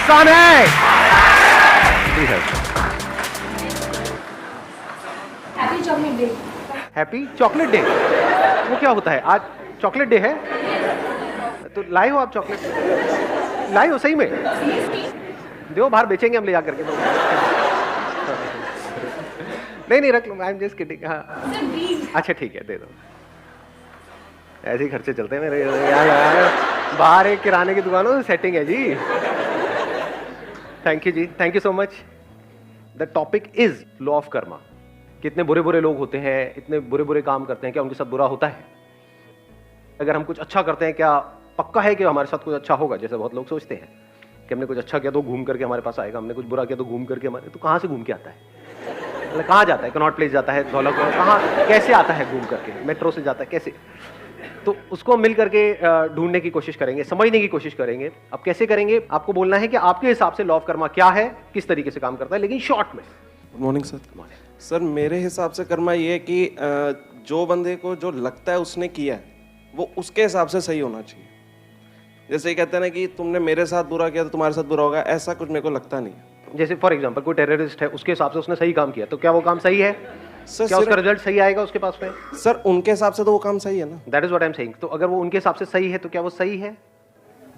आसान है। ठीक है, happy chocolate day. Happy chocolate day, वो क्या होता है? आज चॉकलेट डे है तो लाए हो आप चॉकलेट? लाए हो सही में? दो बाहर बेचेंगे हम ले जा करके। नहीं रख लो, आई एम जस्ट किडिंग। हाँ अच्छा ठीक है, दे दो। ऐसे ही खर्चे चलते हैं मेरे यार, बाहर एक किराने की दुकानों से सेटिंग है जी। थैंक यू जी, thank you so much. The topic is law of karma. कितने बुरे बुरे लोग होते हैं, इतने बुरे बुरे काम करते हैं, क्या उनके साथ बुरा होता है? अगर हम कुछ अच्छा करते हैं, क्या पक्का है कि हमारे साथ कुछ अच्छा होगा? जैसे बहुत लोग सोचते हैं कि हमने कुछ अच्छा किया तो घूम करके हमारे पास आएगा, हमने कुछ बुरा किया तो घूम करके हमारे, तो कहाँ से घूम के आता है? मतलब कहाँ जाता है? कनॉट प्लेस जाता है, धौलाकुआं, कहाँ कैसे आता है घूम करके? मेट्रो से जाता है कैसे? तो उसको मिल करके ढूंढने की कोशिश करेंगे, समझने की कोशिश करेंगे। अब कैसे करेंगे? आपको बोलना है कि आपके हिसाब से लॉ ऑफ कर्मा क्या है, किस तरीके से काम करता है, लेकिन शॉर्ट में। Good morning sir. सर मेरे हिसाब से कर्मा ये है कि जो बंदे को जो लगता है उसने किया है वो उसके हिसाब से सही होना चाहिए। जैसे कहते हैं ना कि तुमने मेरे साथ बुरा किया तो तुम्हारे साथ बुरा होगा, ऐसा कुछ मेरे को लगता नहीं है। जैसे फॉर एग्जांपल कोई टेररिस्ट है, उसके हिसाब से उसने सही काम किया, तो क्या वो काम सही है? सर क्या उसका रिजल्ट सही आएगा उसके पास में? सर उनके हिसाब से तो वो काम सही है ना। That is what I am saying. तो अगर वो उनके हिसाब से सही है तो क्या वो सही है?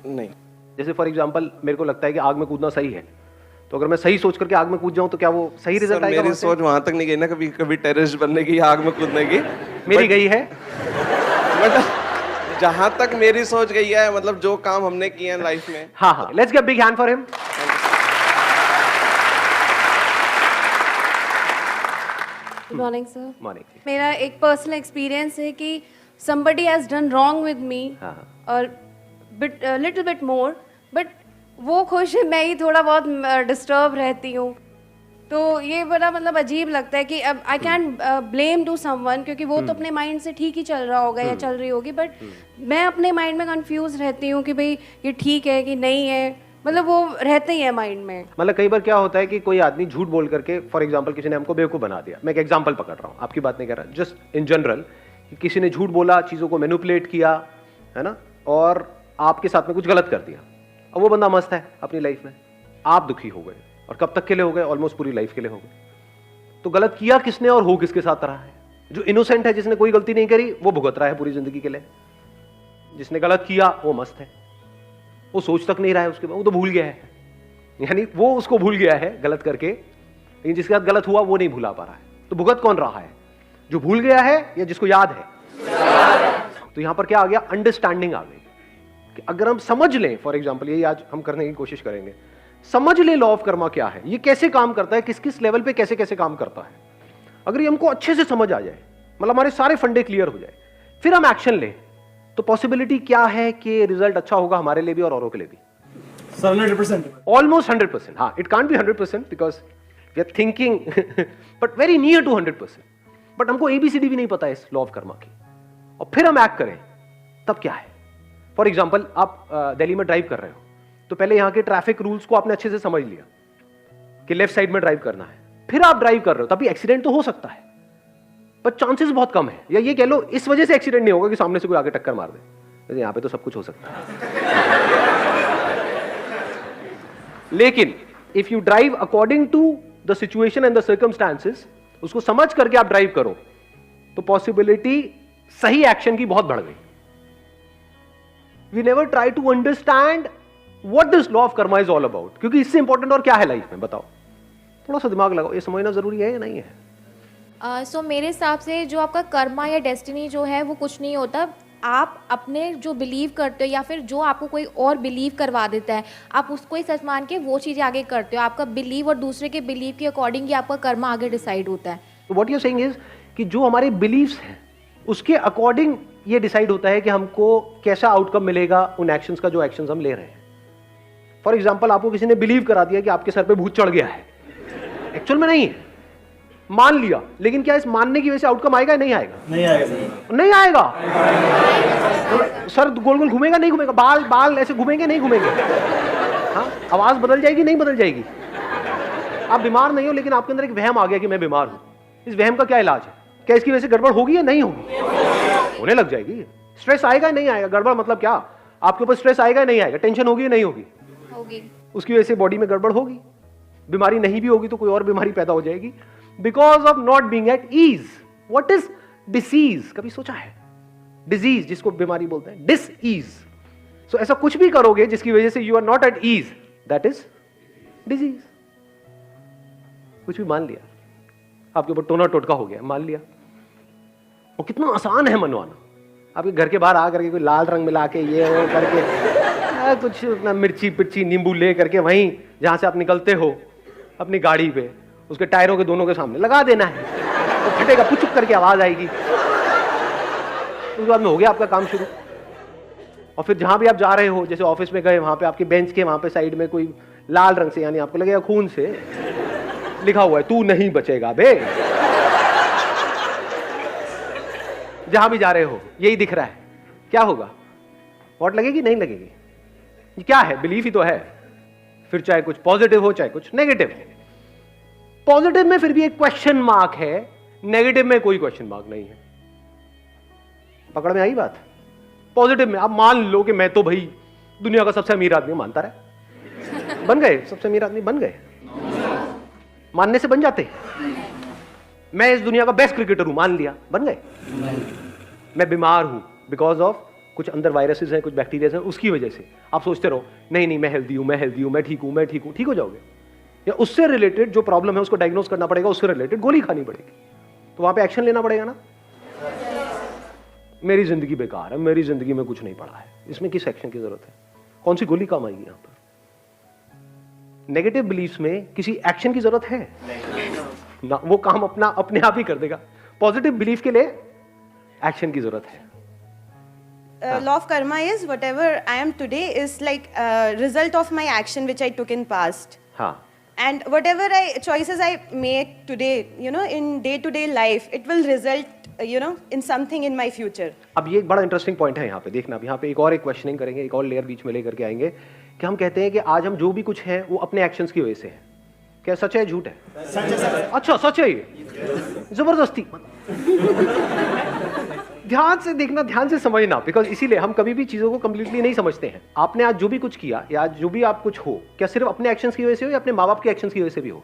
नहीं। जैसे फॉर एग्जांपल मेरे को लगता है कि आग में कूदना सही है, तो अगर मैं सही सोच करके आग में कूद जाऊं तो क्या वो सही रिजल्ट आएगा? मेरी सोच वहां तक नहीं गई ना, कभी कभी टेररिस्ट बनने की, आग में कूदने की। मेरी गई है। बट जहां तक मेरी सोच गई है, मतलब जो काम हमने किए हैं लाइफ में। हाँ, let's give big hand for him. Good morning sir. Morning. मेरा एक पर्सनल एक्सपीरियंस है कि somebody has done wrong with me और लिटिल बिट मोर, बट वो खुश है, मैं ही थोड़ा बहुत डिस्टर्ब रहती हूँ। तो ये बड़ा मतलब अजीब लगता है कि अब I can blame to someone, क्योंकि वो तो अपने माइंड से ठीक ही चल रहा होगा या चल रही होगी, बट मैं अपने माइंड में कंफ्यूज रहती हूँ कि भाई ये ठीक है कि नहीं है, मतलब वो रहते ही है माइंड में। मतलब कई बार क्या होता है कि कोई आदमी झूठ बोल करके, फॉर एग्जांपल किसी ने हमको बेवकूफ बना दिया। मैं एक एग्जांपल पकड़ रहा हूँ, आपकी बात नहीं कर रहा, जस्ट इन जनरल, किसी ने झूठ बोला, चीजों को मैनिपुलेट किया, है ना, और आपके साथ में कुछ गलत कर दिया। अब वो बंदा मस्त है अपनी लाइफ में, आप दुखी हो गए, और कब तक के लिए हो गए? ऑलमोस्ट पूरी लाइफ के लिए हो गए। तो गलत किया किसने और हो किसके साथ रहा है? जो इनोसेंट है, जिसने कोई गलती नहीं करी, वो भुगत रहा है पूरी जिंदगी के लिए। जिसने गलत किया वो मस्त है, वो सोच तक नहीं रहा है उसके बाद, वो तो भूल गया है, यानी वो उसको भूल गया है गलत करके, लेकिन जिसके साथ गलत हुआ वो नहीं भुला पा रहा है। तो भुगत कौन रहा है? जो भूल गया है या जिसको याद है? तो यहां पर क्या आ गया? अंडरस्टैंडिंग आ गई कि अगर हम समझ लें, फॉर एग्जांपल यही आज हम करने की कोशिश करेंगे, समझ ले लॉ ऑफ कर्मा क्या है, ये कैसे काम करता है, किस किस लेवल पे कैसे कैसे काम करता है। अगर ये हमको अच्छे से समझ आ जाए, मतलब हमारे सारे फंडे क्लियर हो जाए, फिर हम एक्शन लें, तो पॉसिबिलिटी क्या है कि रिजल्ट अच्छा होगा हमारे लिए भी और औरों के लिए भी? 100%. ऑलमोस्ट 100%। हाँ, it can't be 100% because we are thinking but very near to 100%। बट हमको ABCD भी नहीं पता है इस लॉ ऑफ कर्मा की, और फिर हम एक्ट करें, तब क्या है? फॉर एग्जाम्पल आप दिल्ली में ड्राइव कर रहे हो, तो पहले यहाँ के ट्रैफिक रूल्स को आपने अच्छे से समझ लिया कि लेफ्ट साइड में ड्राइव करना है, फिर आप ड्राइव कर रहे हो, तभी एक्सीडेंट तो हो सकता है, पर चांसेस बहुत कम है, या ये कह लो इस वजह से एक्सीडेंट नहीं होगा कि सामने से कोई आगे टक्कर मार दे। यहाँ पे तो सब कुछ हो सकता है। लेकिन if you drive according to the situation and the circumstances, उसको समझ करके आप ड्राइव करो, तो पॉसिबिलिटी सही एक्शन की बहुत बढ़ गई। We never try to understand what this law of karma is all about, क्योंकि इससे इंपॉर्टेंट और क्या है लाइफ में? बताओ, थोड़ा सा दिमाग लगाओ, ये समझना जरूरी है या नहीं है? सो मेरे हिसाब से जो आपका कर्मा या डेस्टिनी जो है वो कुछ नहीं होता। आप अपने जो बिलीव करते हो या फिर जो आपको कोई और बिलीव करवा देता है, आप उसको ही सच मान के वो चीज़ें आगे करते हो। आपका बिलीव और दूसरे के बिलीव के अकॉर्डिंग ही आपका कर्मा आगे डिसाइड होता है। तो व्हाट यू सेइंग इज कि जो हमारे बिलीव्स हैं उसके अकॉर्डिंग ये डिसाइड होता है कि हमको कैसा आउटकम मिलेगा उन एक्शंस का, जो एक्शंस हम ले रहे हैं। फॉर एग्जाम्पल आपको किसी ने बिलीव करा दिया कि आपके सर पे भूत चढ़ गया है, एक्चुअल में नहीं है, मान लिया, लेकिन क्या इस मानने की वजह से आउटकम आएगा या नहीं आएगा? नहीं आएगा सर। नहीं आएगा। सर गोल गोल घूमेगा नहीं घूमेगा? बाल बाल ऐसे घूमेंगे नहीं घूमेंगे? हाँ, आवाज बदल जाएगी नहीं बदल जाएगी? आप बीमार नहीं हो, लेकिन आपके अंदर एक वहम आ गया कि मैं बीमार हूं। इस वहम का क्या इलाज है? क्या इसकी वजह से गड़बड़ होगी या नहीं होगी? होने लग जाएगी। स्ट्रेस आएगा नहीं आएगा? गड़बड़ मतलब क्या? आपके ऊपर स्ट्रेस आएगा नहीं आएगा? टेंशन होगी या नहीं होगी? होगी। उसकी वजह से बॉडी में गड़बड़ होगी, बीमारी नहीं भी होगी तो कोई और बीमारी पैदा हो जाएगी, because of not being at ease. What is disease? कभी सोचा है? डिजीज जिसको बीमारी बोलते हैं, डिस ईज। सो ऐसा कुछ भी करोगे जिसकी वजह से you are not at ease, that is disease. कुछ भी मान लिया, आपके ऊपर टोना टोटका हो गया, मान लिया। और कितना आसान है मनवाना। आपके घर के बाहर आ करके कोई लाल रंग मिला के ये वो करके कुछ अपना मिर्ची पिर्ची नींबू ले करके वहीं जहां से आप निकलते हो अपनी गाड़ी पे, उसके टायरों के दोनों के सामने लगा देना है, तो फटेगा, पुचुक करके आवाज आएगी। उसके बाद में हो गया आपका काम शुरू। और फिर जहां भी आप जा रहे हो, जैसे ऑफिस में गए, वहां पे आपके बेंच के वहां पे साइड में कोई लाल रंग से, यानी आपको लगेगा खून से लिखा हुआ है, तू नहीं बचेगा बे। जहां भी जा रहे हो यही दिख रहा है, क्या होगा? वोट लगेगी? नहीं लगेगी। ये क्या है? बिलीफ ही तो है। फिर चाहे कुछ पॉजिटिव हो चाहे कुछ नेगेटिव हो। पॉजिटिव में फिर भी एक क्वेश्चन मार्क है, नेगेटिव में कोई क्वेश्चन मार्क नहीं है। पकड़ में आई बात? पॉजिटिव में आप मान लो कि मैं तो भाई दुनिया का सबसे अमीर आदमी, मानता रहे, बन गए सबसे अमीर आदमी, बन गए। मानने से बन जाते। मैं इस दुनिया का बेस्ट क्रिकेटर हूं, मान लिया, बन गए। मैं बीमार हूं बिकॉज ऑफ कुछ अंदर वायरसेस हैं, कुछ बैक्टीरिया हैं, उसकी वजह से आप सोचते रहो नहीं नहीं मैं हेल्दी हूं, मैं हेल्दी हूं, मैं ठीक हूं, मैं ठीक हूं, ठीक हो जाओगे। या उससे रिलेटेड जो प्रॉब्लम है उसको डायग्नोस करना पड़ेगा, उससे रिलेटेड गोली खानी पड़ेगी, तो वहां पे एक्शन लेना पड़ेगा ना। मेरी जिंदगी बेकार है, मेरी जिंदगी में कुछ नहीं पड़ा है, इसमें किस एक्शन की जरूरत है? कौन सी गोली काम आएगी यहां पर? नेगेटिव बिलीफ्स में किसी एक्शन की जरूरत है ना, वो काम अपना अपने आप ही कर देगा। पॉजिटिव बिलीफ के लिए एक्शन की जरूरत है। Law of karma is whatever I am today is like a result of my action which I took in past. हाँ, And whatever choices I make today, you know, in day-to-day life, it will result, you know, in something in my future. अब ये एक बड़ा interesting point है यहाँ पे, देखना। अब यहाँ पे एक और क्वेश्चनिंग करेंगे, एक और लेयर बीच में लेकर के आएंगे कि हम कहते हैं कि आज हम जो भी कुछ है वो अपने एक्शंस की वजह से है। क्या सच है झूठ है? अच्छा सच है ये, जबरदस्ती। ध्यान से देखना, ध्यान से समझना, बिकॉज इसीलिए हम कभी भी चीजों को कंप्लीटली नहीं समझते हैं। आपने आज जो भी कुछ किया या आज जो भी आप कुछ हो, क्या सिर्फ अपने एक्शंस की वजह से हो या अपने माँ बाप के एक्शंस की वजह से भी हो?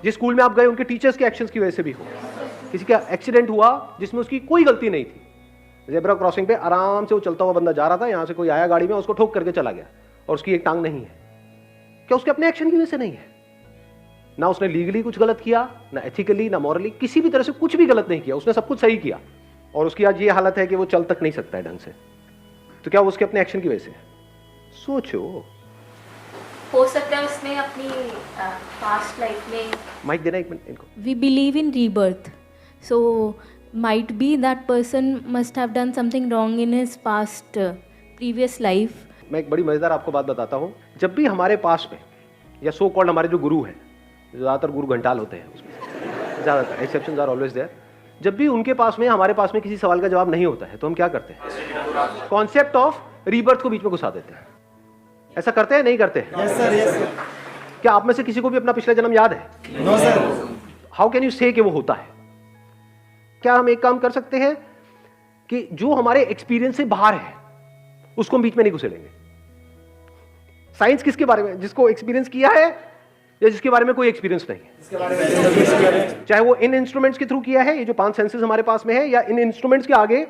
जिस स्कूल में आप गए उनके टीचर्स के एक्शंस की वजह से भी हो। किसी का एक्सीडेंट हुआ जिसमें उसकी कोई गलती नहीं थी, ज़ेब्रा क्रॉसिंग पे आराम से वो चलता हुआ बंदा जा रहा था, यहाँ से कोई आया गाड़ी में, उसको ठोक करके चला गया और उसकी एक टांग नहीं है, क्या उसके अपने एक्शन की वजह से नहीं है? ना उसने लीगली कुछ गलत किया, ना एथिकली, ना मॉरली, किसी भी तरह से कुछ भी गलत नहीं किया, उसने सब कुछ सही किया और उसकी आज ये हालत है कि वो चल तक नहीं सकता है ढंग से। तो क्या वो उसके अपने एक्शन की वजह से? सोचो। हो सकता है उसने अपनी पास्ट लाइफ में, माइक देना एक मिनट इनको। We believe in rebirth, so might be that person must have done something wrong in his past previous life. मैं एक बड़ी मजेदार आपको बात बताता हूँ। जब भी हमारे पास में या सो कॉल्ड हमारे जो गुरु हैं, ज़्यादातर गुरु घंटाल होते हैं उसमें, ज़्यादातर एक्सेप्शंस आर ऑलवेज देयर, जब भी उनके पास में हमारे पास में किसी सवाल का जवाब नहीं होता है तो हम क्या करते हैं? कॉन्सेप्ट ऑफ रीबर्थ को बीच में घुसा देते हैं। ऐसा करते हैं नहीं करते हैं? Yes sir, yes sir. क्या आप में से किसी को भी अपना पिछला जन्म याद है? No sir. How can you से कि वो होता है? क्या हम एक काम कर सकते हैं कि जो हमारे एक्सपीरियंस से बाहर है उसको हम बीच में नहीं घुसेड़ेंगे। साइंस किसके बारे में? जिसको एक्सपीरियंस किया है या जिसके बारे में कोई एक्सपीरियंस नहीं है। चाहे वो इन इंस्ट्रूमेंट्स के थ्रू किया है, ये जो 5 सेंसेस हमारे पास में है, या इन इंस्ट्रूमेंट्स के आगे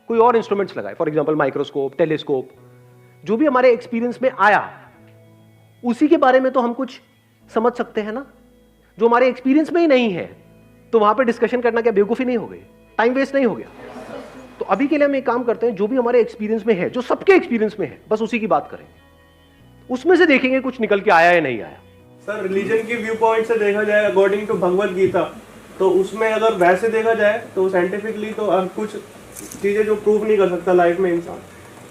कोई और इंस्ट्रूमेंट्स लगाए, फॉर एग्जांपल माइक्रोस्कोप, टेलीस्कोप, जो भी हमारे एक्सपीरियंस में आया उसी के बारे में तो हम कुछ समझ सकते हैं ना। जो हमारे एक्सपीरियंस में ही नहीं है तो वहां पे डिस्कशन करना क्या बेवकूफी नहीं हो गई? टाइम वेस्ट नहीं हो गया? तो अभी के लिए हम एक काम करते हैं, जो भी हमारे एक्सपीरियंस में है, जो सबके एक्सपीरियंस में है, बस उसी की बात करेंगे, उसमें से देखेंगे कुछ निकल के आया या नहीं आया। सर रिलीजन की व्यू पॉइंट से देखा जाए, अकॉर्डिंग टू भगवत गीता, तो उसमें अगर वैसे देखा जाए तो साइंटिफिकली तो कुछ चीजें जो प्रूव नहीं कर सकता लाइफ में इंसान,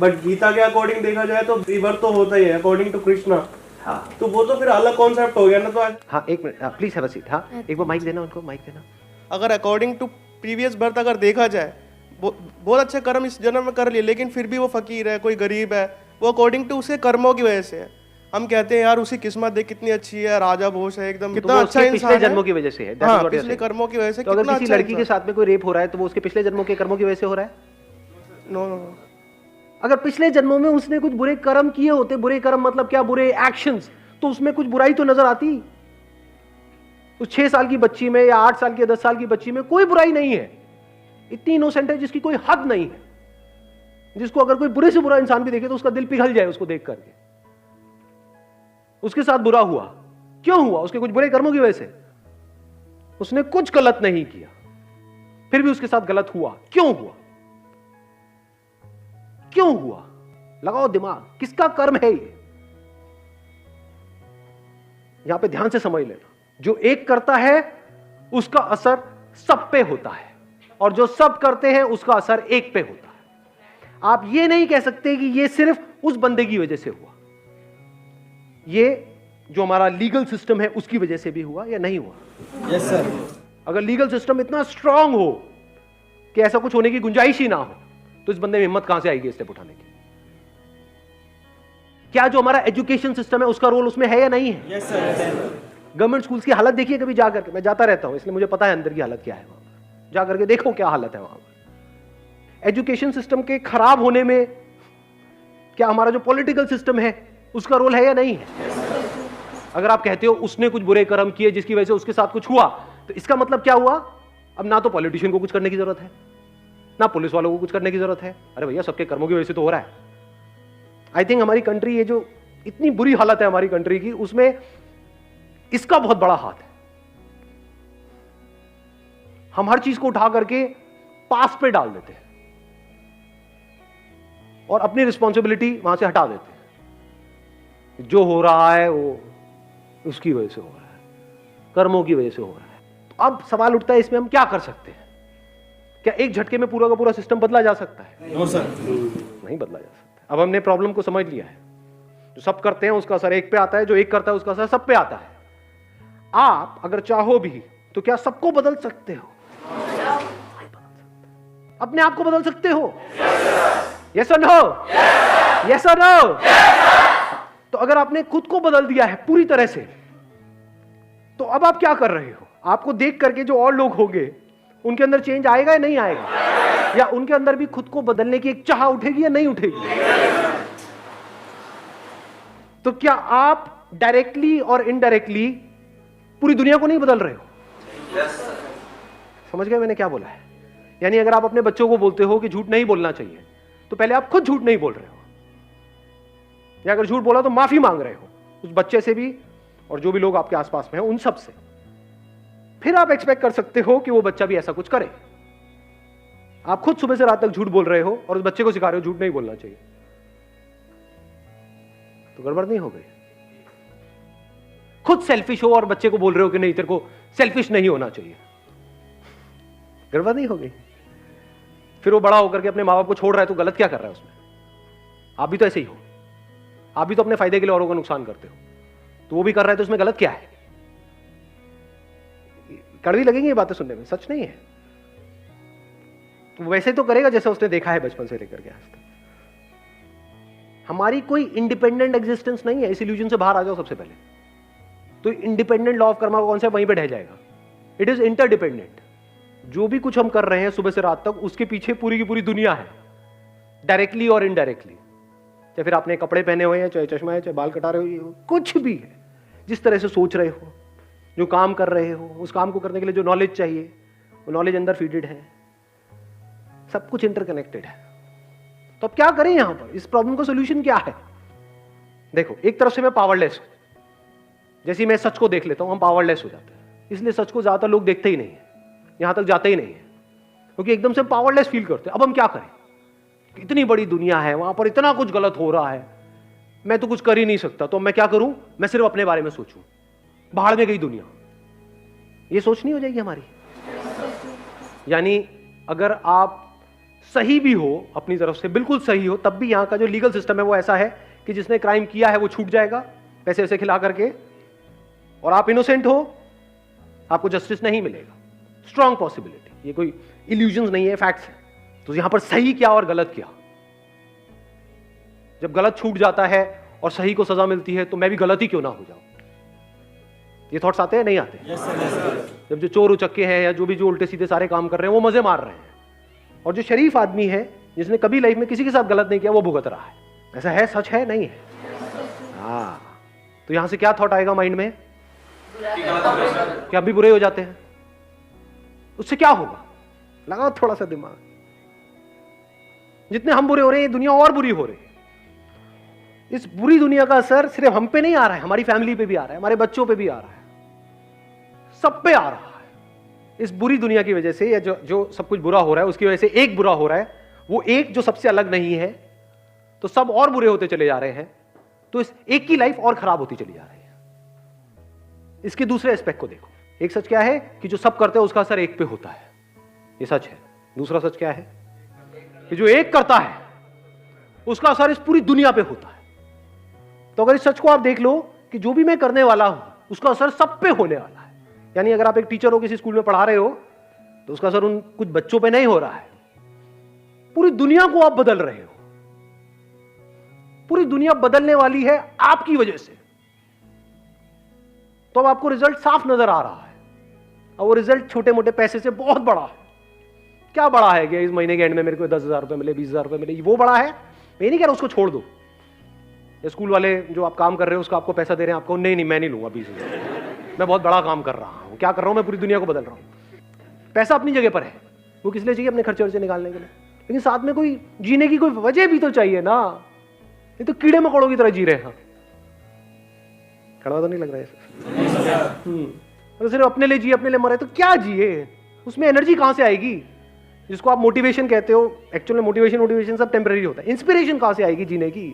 बट गीता के अकॉर्डिंग देखा जाए तो रिबर्थ तो होता ही है अकॉर्डिंग टू कृष्णा। हाँ, तो वो तो फिर अलग कॉन्सेप्ट हो गया ना। तो हाँ एक minute please have a seat. हाँ एक बार माइक देना उनको, माइक देना। अगर अकॉर्डिंग टू प्रीवियस बर्थ अगर देखा जाए, बहुत अच्छे कर्म इस जन्म में कर लिए, लेकिन फिर भी वो फकीर है, कोई गरीब है, वो अकॉर्डिंग टू उसके कर्मों की वजह से है। हम कहते हैं यार उसकी किस्मत देख कितनी अच्छी है, राजा भोज है एकदम, कितना अच्छा इंसान पिछले जन्मों की वजह से है। हाँ, पिछले कर्मों की वजह से। तो अगर किसी लड़की के साथ में कोई रेप हो रहा है तो वो उसके पिछले जन्मों के कर्मों की वजह से हो रहा है? नो नो नो, अगर पिछले जन्मों में उसने कुछ बुरे कर्म किए होते, बुरे कर्म मतलब क्या, बुरे एक्शंस, तो उसमें कुछ बुराई तो नजर आती। उस 6 साल की बच्ची में या 8 साल की 10 साल की बच्ची में कोई बुराई नहीं है, इतनी इनोसेंट है जिसकी कोई हद नहीं है, जिसको अगर कोई बुरे से बुरा इंसान भी देखे तो उसका दिल पिघल जाए उसको देख करके। उसके साथ बुरा हुआ, क्यों हुआ? उसके कुछ बुरे कर्मों की वजह से। उसने कुछ गलत नहीं किया, फिर भी उसके साथ गलत हुआ, क्यों हुआ? क्यों हुआ? लगाओ दिमाग, किसका कर्म है ये? यहां पे ध्यान से समझ लेना, जो एक करता है उसका असर सब पे होता है, और जो सब करते हैं उसका असर एक पे होता है। आप ये नहीं कह सकते कि ये सिर्फ उस बंदे की वजह से हुआ, ये जो हमारा लीगल सिस्टम है उसकी वजह से भी हुआ या नहीं हुआ। Yes sir. अगर लीगल सिस्टम इतना स्ट्रांग हो कि ऐसा कुछ होने की गुंजाइश ही ना हो, तो इस बंदे में हिम्मत कहां से आएगी स्टेप उठाने की? क्या जो हमारा एजुकेशन सिस्टम है उसका रोल उसमें है या नहीं है? Yes sir. गवर्नमेंट स्कूल्स की हालत देखिए कभी जाकर के, मैं जाता रहता हूं इसलिए मुझे पता है अंदर की हालत क्या है। वहां जाकर के देखो क्या हालत है वहां पर। एजुकेशन सिस्टम के खराब होने में क्या हमारा जो पॉलिटिकल सिस्टम है उसका रोल है या नहीं है? अगर आप कहते हो उसने कुछ बुरे कर्म किए जिसकी वजह से उसके साथ कुछ हुआ, तो इसका मतलब क्या हुआ? अब ना तो पॉलिटिशियन को कुछ करने की जरूरत है, ना पुलिस वालों को कुछ करने की जरूरत है। अरे भैया सबके कर्मों की वजह से तो हो रहा है। आई थिंक हमारी कंट्री, ये जो इतनी बुरी हालत है हमारी कंट्री की, उसमें इसका बहुत बड़ा हाथ है। हम हर चीज को उठा करके पास पे डाल देते हैं और अपनी रिस्पॉन्सिबिलिटी वहां से हटा देते हैं। जो हो रहा है वो उसकी वजह से हो रहा है, कर्मों की वजह से हो रहा है। तो अब सवाल उठता है इसमें हम क्या कर सकते हैं? क्या एक झटके में पूरा का पूरा सिस्टम बदला जा सकता है? No sir. नहीं बदला जा सकता। अब हमने प्रॉब्लम को समझ लिया है, जो सब करते हैं उसका असर एक पे आता है, जो एक करता है उसका असर सब पे आता है। आप अगर चाहो भी तो क्या सबको बदल सकते हो? अपने आप को बदल सकते हो? यस और नो? यस और नो? तो अगर आपने खुद को बदल दिया है पूरी तरह से, तो अब आप क्या कर रहे हो? आपको देख करके जो और लोग होंगे उनके अंदर चेंज आएगा या नहीं आएगा? या उनके अंदर भी खुद को बदलने की एक चाह उठेगी या नहीं उठेगी? तो क्या आप डायरेक्टली और इनडायरेक्टली पूरी दुनिया को नहीं बदल रहे हो? समझ गए मैंने क्या बोला है? यानी अगर आप अपने बच्चों को बोलते हो कि झूठ नहीं बोलना चाहिए, तो पहले आप खुद झूठ नहीं बोल रहे हो, या अगर झूठ बोला तो माफी मांग रहे हो उस बच्चे से भी और जो भी लोग आपके आसपास में हैं उन सब से। फिर आप एक्सपेक्ट कर सकते हो कि वो बच्चा भी ऐसा कुछ करे। आप खुद सुबह से रात तक झूठ बोल रहे हो और उस बच्चे को सिखा रहे हो झूठ नहीं बोलना चाहिए, तो गड़बड़ नहीं हो गई? खुद सेल्फिश हो और बच्चे को बोल रहे हो कि नहीं तेरे को सेल्फिश नहीं होना चाहिए, गड़बड़ नहीं हो गई? फिर वो बड़ा होकर के अपने माँ बाप को छोड़ रहा है, तो गलत क्या कर रहा है उसमें? आप भी तो ऐसे ही हो, आप भी तो अपने फायदे के लिए औरों का नुकसान करते हो, तो वो भी कर रहा है, तो उसमें गलत क्या है? कड़वी लगेंगी ये बातें सुनने में, सच नहीं है। तो वैसे तो करेगा जैसे उसने देखा है बचपन से लेकर के आज तक। हमारी कोई इंडिपेंडेंट एग्जिस्टेंस नहीं है, इस इल्यूजन से बाहर आ जाओ सबसे पहले। तो इंडिपेंडेंट लॉ ऑफ कर्मा कौन सा वहीं पे ढह जाएगा? It is interdependent. जो भी कुछ हम कर रहे हैं सुबह से रात तक, उसके पीछे पूरी की पूरी दुनिया है, डायरेक्टली और इनडायरेक्टली। चाहे फिर आपने कपड़े पहने हुए हैं, चाहे चश्मा है, चाहे बाल कटा रहे हो, कुछ भी है, जिस तरह से सोच रहे हो, जो काम कर रहे हो, उस काम को करने के लिए जो नॉलेज चाहिए वो नॉलेज अंदर फीडेड है, सब कुछ इंटरकनेक्टेड है। तो अब क्या करें यहां पर? इस प्रॉब्लम का सोल्यूशन क्या है? देखो, एक तरफ से मैं पावरलेस हूं, जैसे ही मैं सच को देख लेता हूं हम पावरलेस हो जाते हैं, इसलिए सच को ज्यादातर लोग देखते ही नहीं है, यहां तक जाते ही नहीं है, क्योंकि एकदम से पावरलेस फील करते हैं। अब हम क्या करें? इतनी बड़ी दुनिया है, वहां पर इतना कुछ गलत हो रहा है, मैं तो कुछ कर ही नहीं सकता, तो मैं क्या करूं? मैं सिर्फ अपने बारे में सोचूं, बाहर में गई दुनिया। ये सोच नहीं हो जाएगी हमारी? यानी अगर आप सही भी हो अपनी तरफ से, बिल्कुल सही हो, तब भी यहां का जो लीगल सिस्टम है वो ऐसा है कि जिसने क्राइम किया है वो छूट जाएगा पैसे वैसे खिला करके, और आप इनोसेंट हो, आपको जस्टिस नहीं मिलेगा। स्ट्रॉन्ग पॉसिबिलिटी, ये कोई इल्यूजन्स नहीं है, फैक्ट्स है। तो यहां पर सही क्या और गलत क्या? जब गलत छूट जाता है और सही को सजा मिलती है, तो मैं भी गलत ही क्यों ना हो जाऊं? ये थॉट्स आते हैं नहीं आते? जब जो चोर उचक्के हैं या जो भी जो उल्टे सीधे सारे काम कर रहे हैं वो मजे मार रहे हैं, और जो शरीफ आदमी है जिसने कभी लाइफ में किसी के साथ गलत नहीं किया वो भुगत रहा है। ऐसा है, सच है, नहीं है? हाँ, तो यहां से क्या थॉट आएगा माइंड में? क्या भी बुरे हो जाते हैं? उससे क्या होगा? लगाओ थोड़ा सा दिमाग। जितने हम बुरे हो रहे हैं, दुनिया और बुरी हो रही है। इस बुरी दुनिया का असर सिर्फ हम पे नहीं आ रहा है, हमारी फैमिली पे भी आ रहा है, हमारे बच्चों पे भी आ रहा है, सब पे आ रहा है। इस बुरी दुनिया की वजह से, या जो सब कुछ बुरा हो रहा है उसकी वजह से एक बुरा हो रहा है, वो एक जो सबसे अलग नहीं है, तो सब और बुरे होते चले जा रहे हैं, तो इस एक की लाइफ और खराब होती चली जा रही है। इसके दूसरे एस्पेक्ट को देखो। एक सच क्या है कि जो सब करते हैं उसका असर एक पे होता है, ये सच है। दूसरा सच क्या है कि जो एक करता है उसका असर इस पूरी दुनिया पे होता है। तो अगर इस सच को आप देख लो कि जो भी मैं करने वाला हूं उसका असर सब पे होने वाला है। यानी अगर आप एक टीचर हो, किसी स्कूल में पढ़ा रहे हो, तो उसका असर उन कुछ बच्चों पे नहीं हो रहा है, पूरी दुनिया को आप बदल रहे हो। पूरी दुनिया बदलने वाली है आपकी वजह से। तो अब आपको रिजल्ट साफ नजर आ रहा है, और वो रिजल्ट छोटे मोटे पैसे से बहुत बड़ा है। क्या बड़ा है कि इस महीने के एंड में मेरे को 10,000 रुपए मिले, 20,000 रुपए मिले, वो बड़ा है? मैं नहीं कह रहा उसको छोड़ दो। या स्कूल वाले जो आप काम कर रहे हो उसका आपको पैसा दे रहे हैं, आपको नहीं मैं नहीं लूंगा 20,000, मैं बहुत बड़ा काम कर रहा हूं। क्या कर रहा हूं मैं? पूरी दुनिया को बदल रहा हूं। पैसा अपनी जगह पर है, वो किस लिए चाहिए? अपने खर्चे वर्चे निकालने के लिए। लेकिन साथ में कोई जीने की कोई वजह भी तो चाहिए ना। ये तो कीड़े मकोड़ों की तरह जी रहे हैं। कड़वा तो नहीं लग रहा है? अगर सिर्फ अपने लिए जिए, अपने लिए मरे, तो क्या जिए? उसमें एनर्जी कहां से आएगी? जिसको आप मोटिवेशन कहते हो, एक्चुअली मोटिवेशन सब टेम्पररी होता है। इंस्पिरेशन कहां से आएगी जीने की?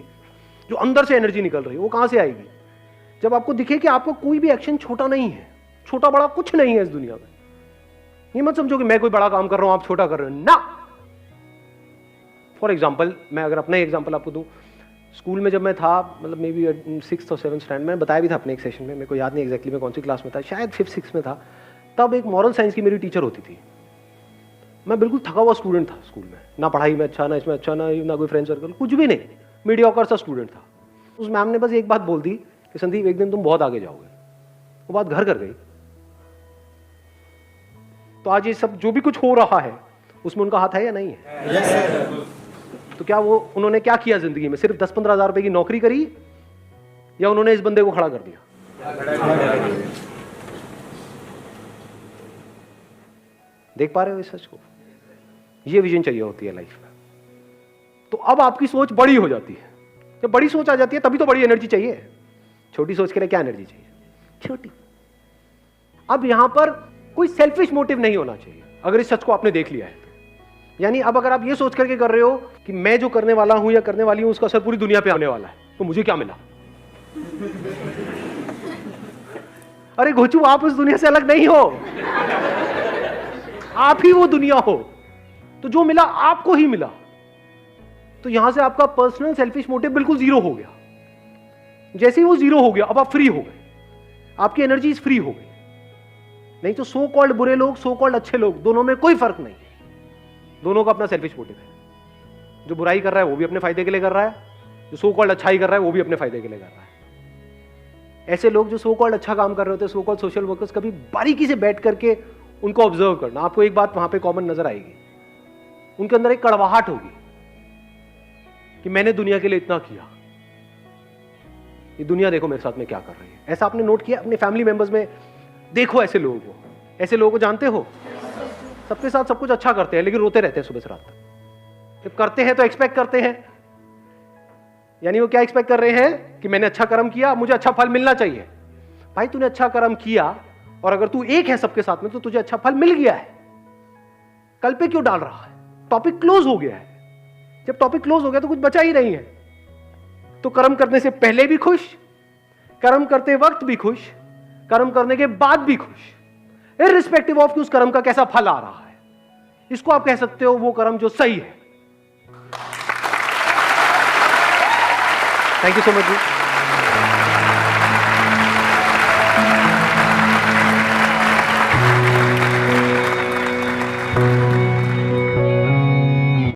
जो अंदर से एनर्जी निकल रही है वो कहां से आएगी? जब आपको दिखे कि आपका कोई भी एक्शन छोटा नहीं है, छोटा बड़ा कुछ नहीं है इस दुनिया में। ये मत समझो कि मैं कोई बड़ा काम कर रहा हूं आप छोटा कर रहे हो ना। फॉर एग्जाम्पल, मैं अगर अपना एग्जाम्पल आपको दूं, स्कूल में जब मैं था, मतलब मे बी 6th और 7th स्टैंडर्ड में, बताया भी था अपने एक सेशन में, मेरे को याद नहीं एग्जैक्टली मैं कौन सी क्लास में था, शायद 5th 6th में था। तब एक मॉरल साइंस की मेरी टीचर होती थी। मैं बिल्कुल थका हुआ स्टूडेंट था स्कूल में, ना पढ़ाई में अच्छा, ना इसमें अच्छा, ना कोई फ्रेंड सर्कल, कुछ भी नहीं, मीडियोकर सा स्टूडेंट था। उस मैम ने बस एक बात बोल दी कि संदीप एक दिन तुम बहुत आगे जाओगे। वो बात घर कर गई। तो आज ये सब जो भी कुछ हो रहा है उसमें उनका हाथ है या नहीं है? yes, तो क्या वो उन्होंने क्या किया जिंदगी में? सिर्फ 10-15 हज़ार रुपए की नौकरी करी, या उन्होंने इस बंदे को खड़ा कर दिया? देख पा रहे हो इस सच को? ये विजन चाहिए होती है लाइफ में। तो अब आपकी सोच बड़ी हो जाती है। जब बड़ी सोच आ जाती है तभी तो बड़ी एनर्जी चाहिए। छोटी सोच के लिए क्या एनर्जी चाहिए? छोटी। अब यहां पर कोई सेल्फिश मोटिव नहीं होना चाहिए अगर इस सच को आपने देख लिया है। यानी अब अगर आप ये सोच करके कर रहे हो कि मैं जो करने वाला हूं या करने वाली हूं उसका असर पूरी दुनिया पे आने वाला है, तो मुझे क्या मिला? अरे घोचू, आप उस दुनिया से अलग नहीं हो, आप ही वो दुनिया हो। तो जो मिला आपको ही मिला। तो यहां से आपका पर्सनल सेल्फिश मोटिव बिल्कुल जीरो हो गया। जैसे ही वो जीरो हो गया, अब आप फ्री हो गए, आपकी एनर्जी फ्री हो गई। नहीं तो सो कॉल्ड बुरे लोग, सो कॉल्ड अच्छे लोग, दोनों में कोई फर्क नहीं है। दोनों का अपना सेल्फिश मोटिव है। जो बुराई कर रहा है वो भी अपने फायदे के लिए कर रहा है, जो सो कॉल्ड अच्छाई कर रहा है वो भी अपने फायदे के लिए कर रहा है। ऐसे लोग जो सो कॉल्ड अच्छा काम कर रहे होते हैं, सो कॉल्ड सोशल वर्कर्स, कभी बारीकी से बैठ करके उनको ऑब्जर्व करना, आपको एक बात वहां पे कॉमन नजर आएगी। उनके अंदर एक कड़वाहट होगी कि मैंने दुनिया के लिए इतना किया, ये दुनिया देखो मेरे साथ में क्या कर रही है। ऐसा आपने नोट किया अपने फैमिली मेंबर्स में? देखो ऐसे लोगों को, ऐसे लोगों को जानते हो? सबके साथ सब कुछ अच्छा करते हैं लेकिन रोते रहते हैं सुबह से रात तक। जब करते हैं तो एक्सपेक्ट करते हैं, यानी वो क्या एक्सपेक्ट कर रहे हैं कि मैंने अच्छा कर्म किया, मुझे अच्छा फल मिलना चाहिए। भाई तूने अच्छा कर्म किया, और अगर तू एक है सबके साथ में तो तुझे अच्छा फल मिल गया है। कल पे क्यों डाल रहा है? टॉपिक क्लोज हो गया है। जब टॉपिक क्लोज हो गया तो कुछ बचा ही नहीं है। तो कर्म करने से पहले भी खुश, कर्म करते वक्त भी खुश, कर्म करने के बाद भी खुश, इर्रिस्पेक्टिव ऑफ कि उस कर्म का कैसा फल आ रहा है। इसको आप कह सकते हो वो कर्म जो सही है। Thank you so much ji.